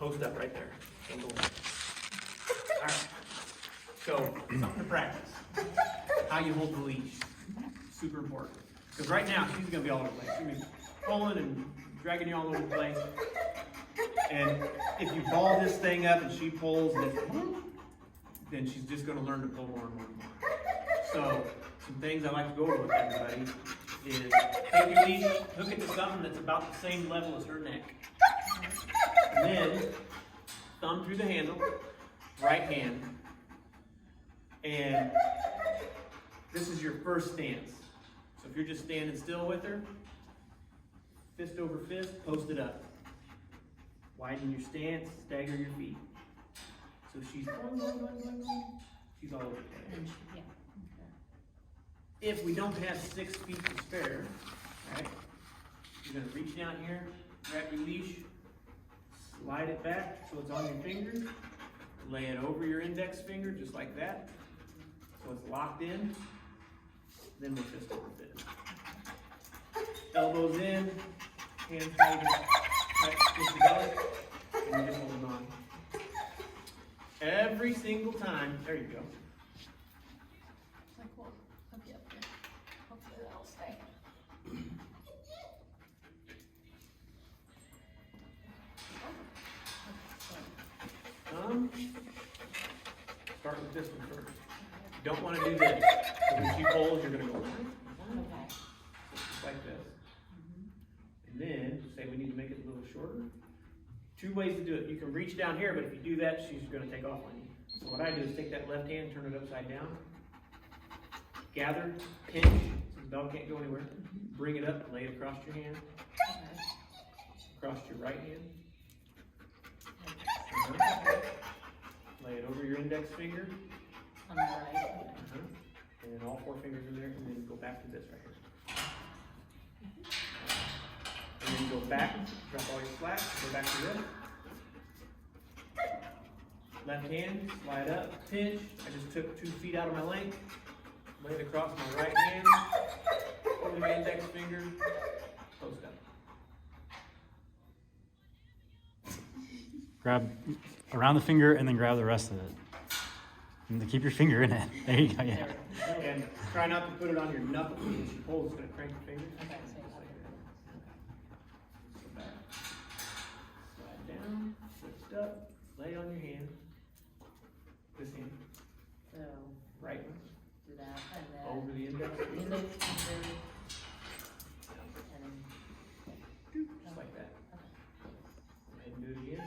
post up right there. Don't go. All right. So, something to practice. How you hold the leash. Super important. Because right now, she's going to be all over the place. She's going to be pulling and dragging you all over the place. And if you ball this thing up and she pulls, then she's just going to learn to pull more and more and more. So, some things I like to go over with everybody is take your leash, hook it to something that's about the same level as her neck. And then, thumb through the handle, right hand. And this is your first stance. So if you're just standing still with her, fist over fist, post it up. Widen your stance, stagger your feet. So she's all over the place. If we don't have 6 feet to spare, right, you're going to reach down here, grab your leash, slide it back so it's on your fingers, lay it over your index finger just like that, so it's locked in, then we'll fist over fist. Elbows in, hands tight together, and you're just holding on. Every single time, there you go. Like, well, hook you up here. Hopefully that'll stay. Start with this one first. You don't want to do this. When she pulls, you're going to go just like this. And then, say we need to make it a little shorter. 2 ways to do it. You can reach down here, but if you do that, she's going to take off on you. So what I do is take that left hand, turn it upside down, gather, pinch, so the dog can't go anywhere. Bring it up, lay it across your hand, across your right hand. Lay it over your index finger. On the right. And then all 4 fingers are there, and then go back to this right here. And then go back, drop all your slack, go back to this. Left hand, slide up, pinch. I just took 2 feet out of my length, lay it across my right hand, over my index finger, post up. Grab around the finger and then grab the rest of it. And keep your finger in it. There you go, yeah. And try not to put it on your knuckle. When she pulls, it's going to crank your fingers. Okay. Go back. Slide down, lift up, lay on your hand. This hand, So, right one, do that, and then. over the index The finger, index finger. And then. just like that. Okay. Go ahead and do it again.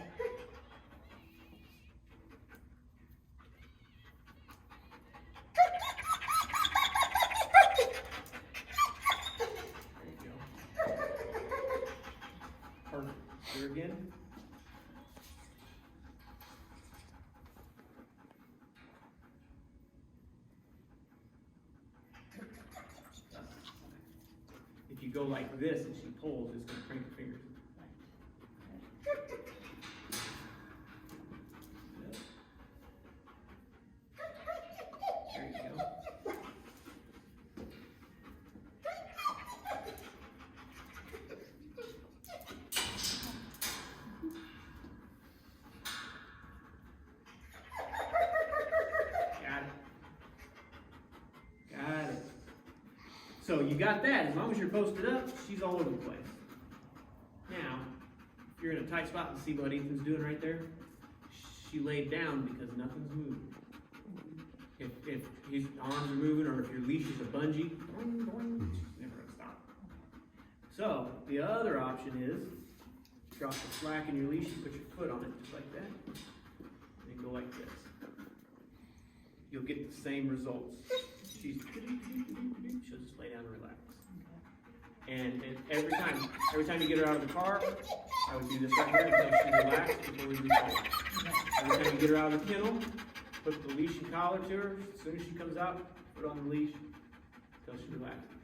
There you go. Perfect. Do it again. If you go like this and she pulls, it's going to crank your fingers. There you go. Got it. Got it. So you got that. As long as you're posted up, she's all over the place. Now, if you're in a tight spot and see what Ethan's doing right there, she laid down because nothing's moving. If his arms are moving or if your leash is a bungee, she's never gonna stop. So the other option is drop the slack in your leash and put your foot on it just like that, and go like this. You'll get the same results. She'll just lay down and relax. And every time you get her out of the car, I would do this right here until she relaxes before we move forward. Every time you get her out of the kennel, put the leash and collar to her. As soon as she comes out, put on the leash until she relaxes.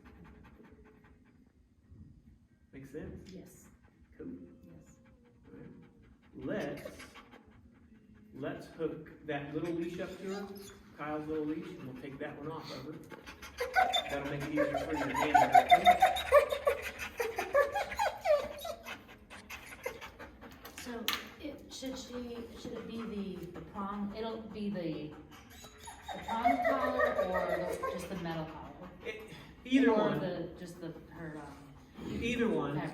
Make sense? Yes. Cool. Yes. Right. Let's hook that little leash up to her, Kyle's little leash, and we'll take that one off of her. That'll make it easier for you to handle her. So, should she prong, it'll be the prong collar or just the metal collar? Either Or one. just her, Either one. fabric?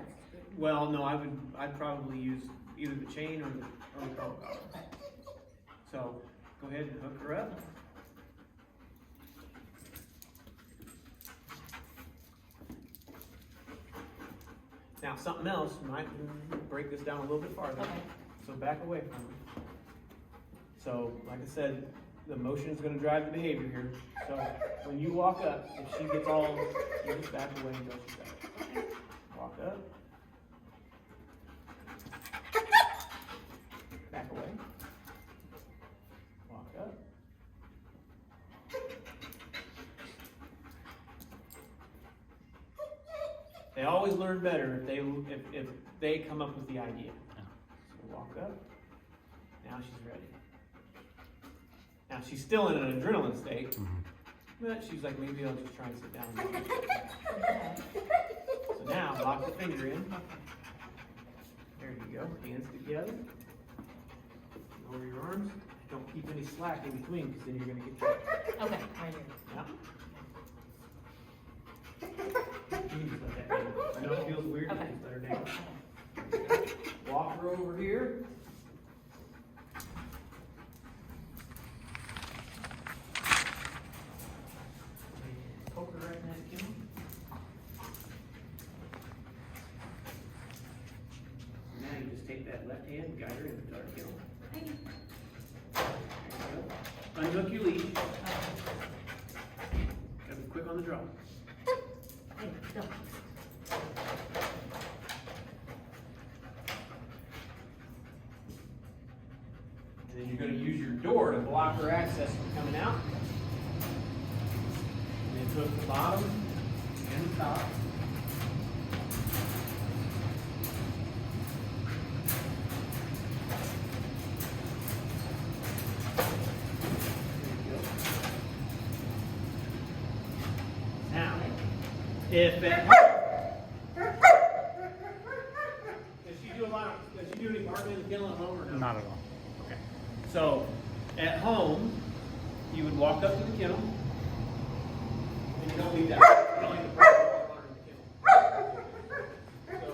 Well, no, I'd probably use either the chain or the collar. Okay. So go ahead and hook her up. Now, something else might break this down a little bit farther. Okay. So back away from it. So, like I said, the motion is going to drive the behavior here. So when you walk up, if she gets all, you just back away until she's back. Walk up. Back away. Walk up. They always learn better if they come up with the idea. So walk up. Now she's ready. Now she's still in an adrenaline state, but she's like, maybe I'll just try and sit down. Okay. So now lock the finger in. There you go. Hands together. Over your arms. Don't keep any slack in between, because then you're going to get trapped. Okay, right here. Yeah. You can just let that go. I know it feels weird, but Okay. just let her down. Walk her over here. Poke her right in that kennel. Now you just take that left hand and guide her into our kennel. There you go. Unhook your leash. Gotta be quick on the draw. Hey, go. And then you're going to use your door to block her access from coming out. And then hook the bottom and the top. There you go. Now, if at home, does she do any barking in the kennel at home or no? Not at all. Okay. So, at home, you would walk up to the kennel, and you don't leave that. You don't leave the person water in the kennel. So,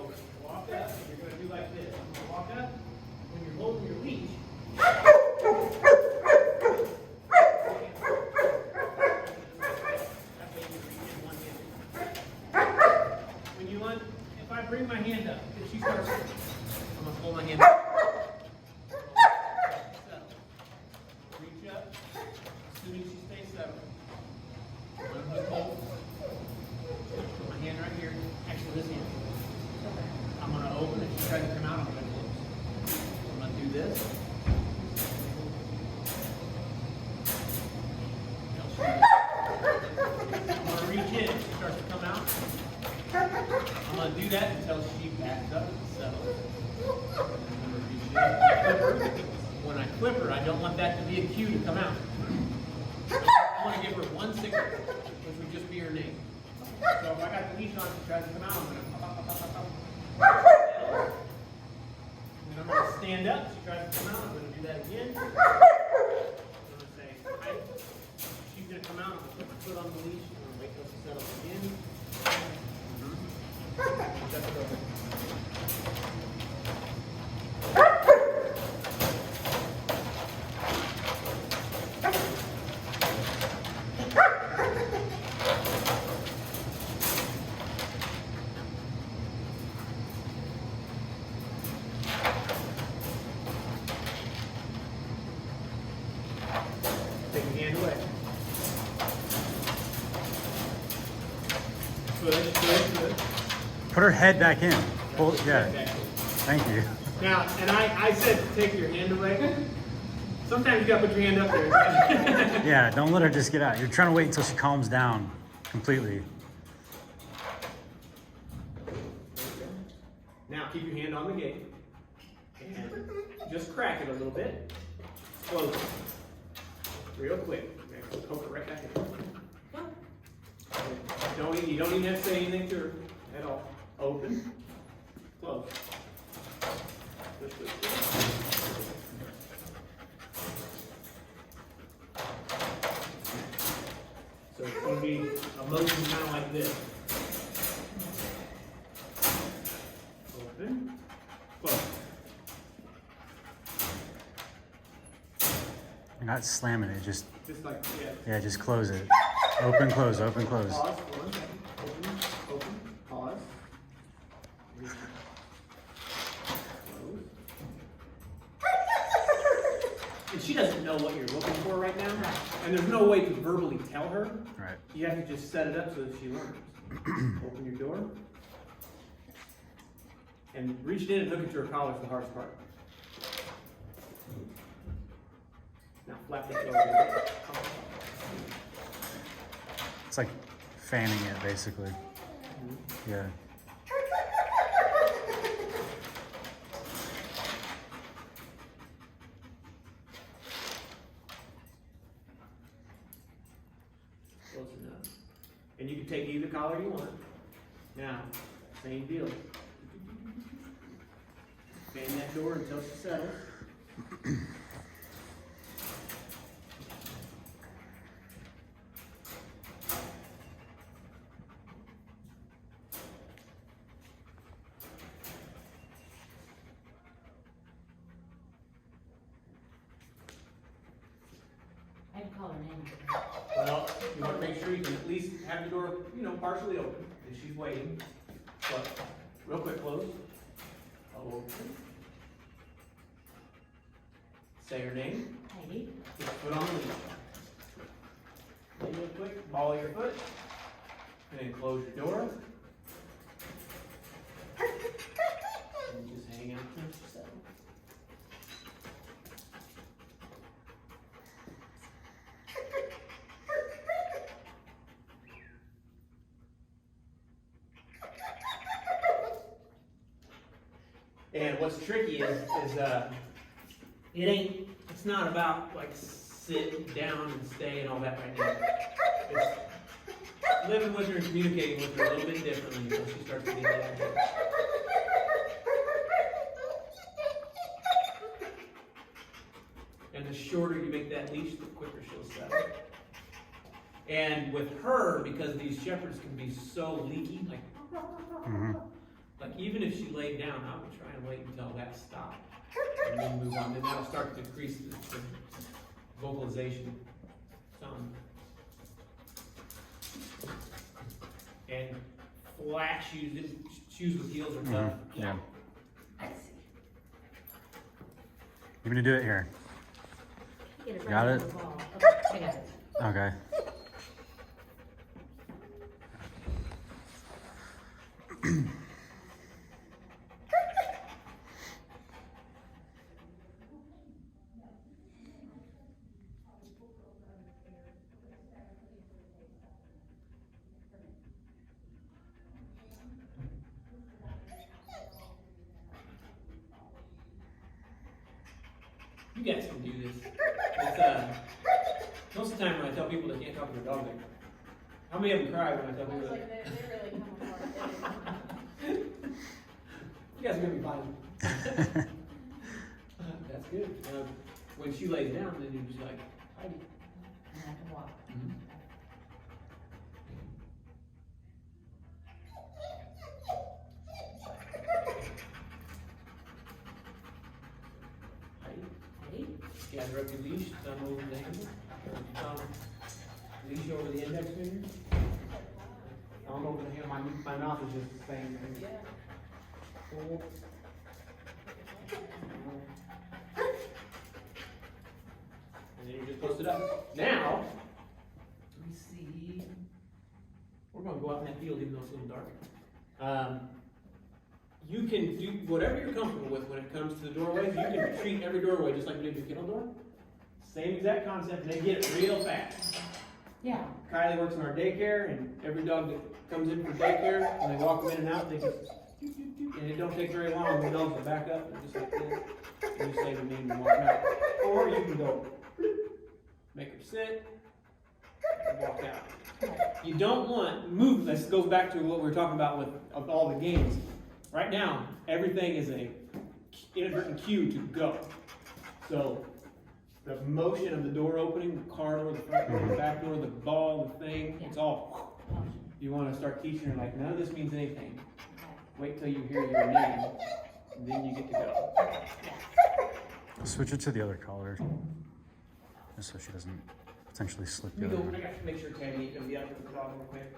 walk up, and you're going to do like this. You're gonna walk up, when you're holding your leash, when you if I bring my hand up, if she starts, I'm going to hold my hand up. Reach up, assuming she stays settled. Unhook hold. Put my hand right here. Actually, this hand. I'm going to open. If she tries to come out, I'm going to close. I'm going to do this. I'm going to reach in. If she starts to come out, I'm going to do that until she backs up and settles. When I clip her, I don't want that to be a cue to come out. I want to give her one signal, which would just be her name. So if I got the leash on, she tries to come out, I'm going to and I'm going to stand up. She tries to come out, I'm going to do that again. I'm going to say, hi. She's going to come out, I'm going to put my foot on the leash, I'm going to wait till she settles again. That's it over. Take your hand away. Good, good, good. Put her head back in. Pull, yeah. Okay. Thank you. Now, and I said take your hand away. Sometimes you gotta put your hand up there. Yeah, don't let her just get out. You're trying to wait until she calms down completely. Now keep your hand on the gate. And just crack it a little bit. Close it. Real quick. Poke it right back in. You don't even have to say anything to her at all. Open. Close. Push, push, push. So it's gonna be a motion kind of like this. Open, close. You're not slamming it, just Just like, yeah. yeah, just close it. Open, close, open, close. Pause for 1 second. Open, pause. Close. And she doesn't know what you're looking for right now. And there's no way to verbally tell her. Right. You have to just set it up so that she learns. Open your door. And reach in and hook it to her collar is the hardest part. Now flap that door over. It's like fanning it, basically. Yeah. Close enough. And you can take either collar you want. Now, same deal. Fan that door until she settles. I can call her name. Well, you want to make sure you can at least have the door, partially open if she's waiting. But real quick, close. Open. Say her name. Heidi. Get your foot on the leash. Real quick, ball your foot. And then close your door. And just hang out till she settles. And what's tricky is it's not about like sit down and stay and all that right now. It's living with her and communicating with her a little bit differently until she starts to get that. And the shorter you make that leash, the quicker she'll settle. And with her, because these shepherds can be so leaky, like even if she laid down, I would try and wait until that stopped. And then move on. Then that'll start to decrease the vocalization some. And flat shoes with heels are tough. Yeah. I see. You gonna do it here? Get it Got right it? on the ball. Okay, I got it. Okay. You guys can do this. It's, most of the time when I tell people they can't talk to their dog, how many of them cry when I tell I people was that? like, they really come apart. You guys are gonna be fine. That's good. When she lays down, then you're just like, Heidi. And I can walk. Heidi. Heidi. Gather up your leash, thumb over the handle. Thumb, leash over the index finger. Thumb over the handle. My mouth is just the same thing. Pull. And then you just post it up. Now, let me see. We're gonna go out in that field even though it's a little dark. You can do whatever you're comfortable with when it comes to the doorways. You can treat every doorway just like you did your kennel door. Same exact concept, and they get it real fast. Yeah. Kylie works in our daycare, and every dog that comes in for daycare, when they walk them in and out, they just, and it don't take very long, the dogs will back up, and just like this, and you say the name and walk out. Or you can go, make her sit, and walk out. You don't want, move, this goes back to what we were talking about with of all the games. Right now, everything is a inadvertent cue to go. So, the motion of the door opening, the car door, the front door, the back door, the ball, the thing, it's all, you wanna start teaching her like, none of this means anything. Wait till you hear your name, and then you get to go. Switch it to the other collar, just so she doesn't potentially slip Let the me go, other. I got to make sure Tammy ain't gonna be out there with the dog real quick.